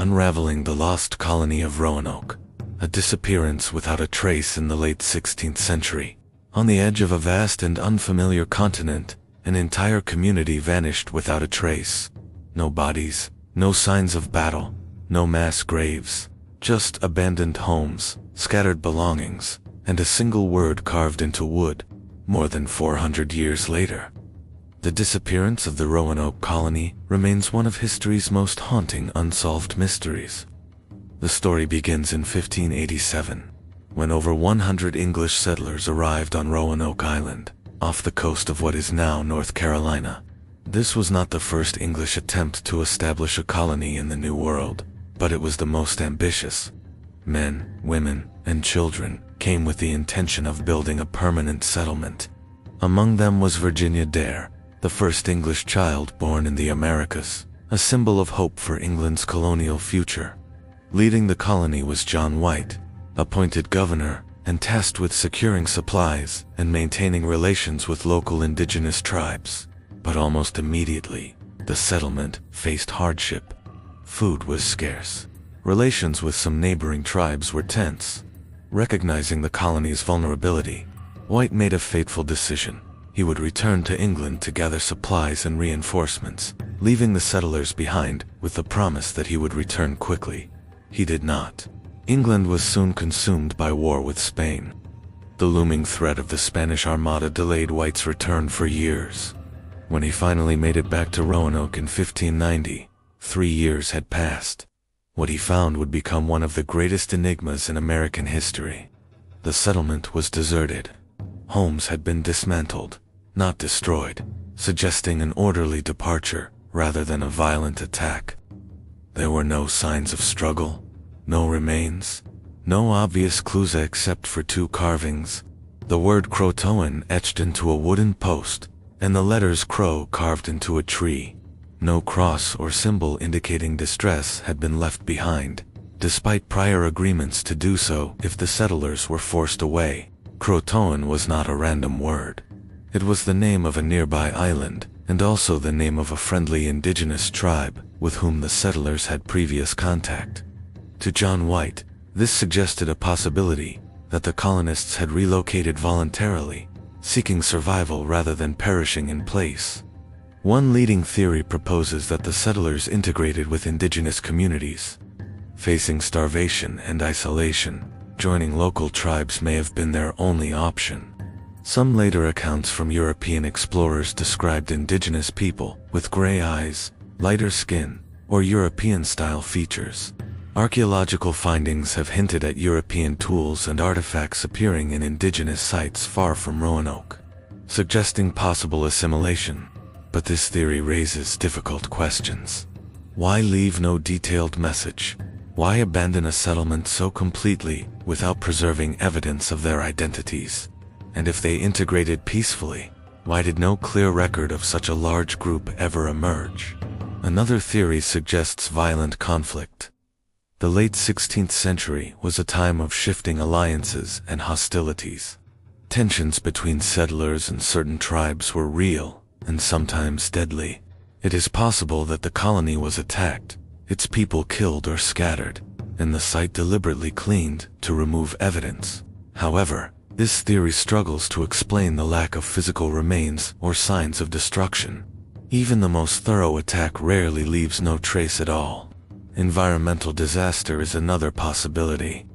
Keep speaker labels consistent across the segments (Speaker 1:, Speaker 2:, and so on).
Speaker 1: unraveling the lost colony of Roanoke, a disappearance without a trace in the late 16th century. On the edge of a vast and unfamiliar continent, an entire community vanished without a trace. No bodies, no signs of battle, no mass graves, just abandoned homes, scattered belongings, and a single word carved into wood, more than 400 years later. The disappearance of the Roanoke Colony remains one of history's most haunting unsolved mysteries. The story begins in 1587, when over 100 English settlers arrived on Roanoke Island, off the coast of what is now North Carolina. This was not the first English attempt to establish a colony in the New World, but it was the most ambitious. Men, women, and children came with the intention of building a permanent settlement. Among them was Virginia Dare, the first English child born in the Americas, a symbol of hope for England's colonial future. Leading the colony was John White, appointed governor and tasked with securing supplies and maintaining relations with local indigenous tribes. But almost immediately, the settlement faced hardship. Food was scarce. Relations with some neighboring tribes were tense. Recognizing the colony's vulnerability, White made a fateful decision. He would return to England to gather supplies and reinforcements, leaving the settlers behind with the promise that he would return quickly. He did not. England was soon consumed by war with Spain. The looming threat of the Spanish Armada delayed White's return for years. When he finally made it back to Roanoke in 1590, 3 years had passed. What he found would become one of the greatest enigmas in American history. The settlement was deserted. Homes had been dismantled, not destroyed, suggesting an orderly departure rather than a violent attack. There were no signs of struggle, no remains, no obvious clues except for 2 carvings, the word Croatoan etched into a wooden post, and the letters Crow carved into a tree. No cross or symbol indicating distress had been left behind, despite prior agreements to do so if the settlers were forced away. Croatoan was not a random word. It was the name of a nearby island, and also the name of a friendly indigenous tribe with whom the settlers had previous contact. To John White, this suggested a possibility that the colonists had relocated voluntarily, seeking survival rather than perishing in place. One leading theory proposes that the settlers integrated with indigenous communities. Facing starvation and isolation, joining local tribes may have been their only option. Some later accounts from European explorers described indigenous people with gray eyes, lighter skin, or European-style features. Archaeological findings have hinted at European tools and artifacts appearing in indigenous sites far from Roanoke, suggesting possible assimilation. But this theory raises difficult questions. Why leave no detailed message? Why abandon a settlement so completely without preserving evidence of their identities? And if they integrated peacefully, why did no clear record of such a large group ever emerge? Another theory suggests violent conflict. The late 16th century was a time of shifting alliances and hostilities. Tensions between settlers and certain tribes were real and sometimes deadly. It is possible that the colony was attacked, its people killed or scattered, and the site deliberately cleaned to remove evidence. However, this theory struggles to explain the lack of physical remains or signs of destruction. Even the most thorough attack rarely leaves no trace at all. Environmental disaster is another possibility.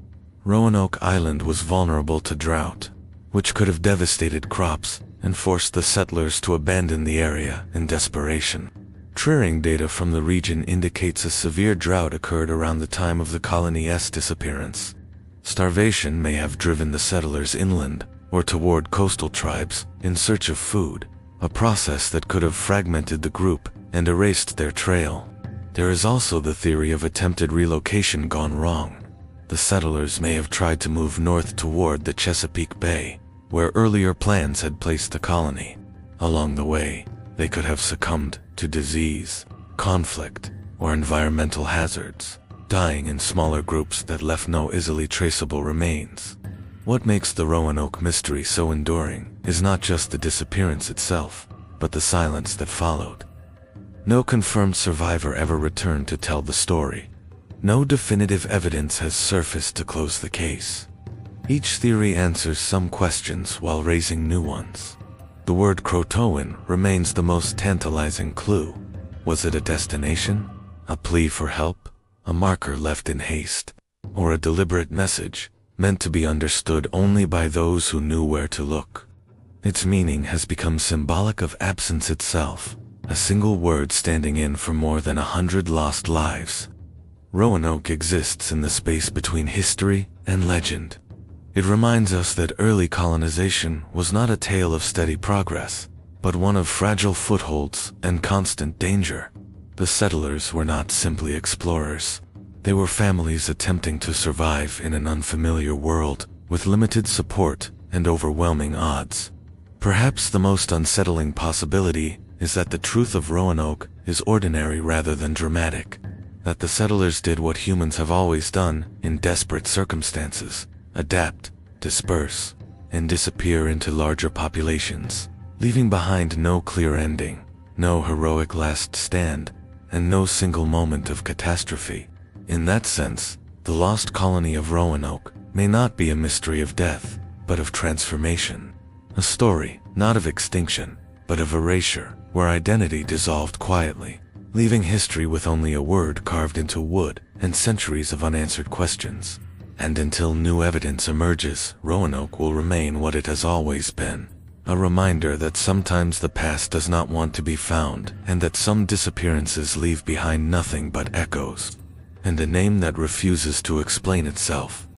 Speaker 1: Roanoke Island was vulnerable to drought, which could have devastated crops and forced the settlers to abandon the area in desperation. Traring data from the region indicates a severe drought occurred around the time of the colony's disappearance. Starvation may have driven the settlers inland or toward coastal tribes in search of food, a process that could have fragmented the group and erased their trail. There is also the theory of attempted relocation gone wrong. The settlers may have tried to move north toward the Chesapeake Bay, where earlier plans had placed the colony. Along the way, they could have succumbed to disease, conflict, or environmental hazards, dying in smaller groups that left no easily traceable remains. What makes the Roanoke mystery so enduring is not just the disappearance itself, but the silence that followed. No confirmed survivor ever returned to tell the story. No definitive evidence has surfaced to close the case. Each theory answers some questions while raising new ones. The word Croatoan remains the most tantalizing clue. Was it a destination? A plea for help? A marker left in haste? Or a deliberate message, meant to be understood only by those who knew where to look? Its meaning has become symbolic of absence itself, a single word standing in for more than 100 lost lives. Roanoke exists in the space between history and legend. It reminds us that early colonization was not a tale of steady progress, but one of fragile footholds and constant danger. The settlers were not simply explorers. They were families attempting to survive in an unfamiliar world, with limited support and overwhelming odds. Perhaps the most unsettling possibility is that the truth of Roanoke is ordinary rather than dramatic. That the settlers did what humans have always done in desperate circumstances: adapt, disperse, and disappear into larger populations, leaving behind no clear ending, no heroic last stand, and no single moment of catastrophe. In that sense, the lost colony of Roanoke may not be a mystery of death, but of transformation. A story, not of extinction, but of erasure, where identity dissolved quietly, leaving history with only a word carved into wood and centuries of unanswered questions. And until new evidence emerges, Roanoke will remain what it has always been. A reminder that sometimes the past does not want to be found, and that some disappearances leave behind nothing but echoes. And a name that refuses to explain itself.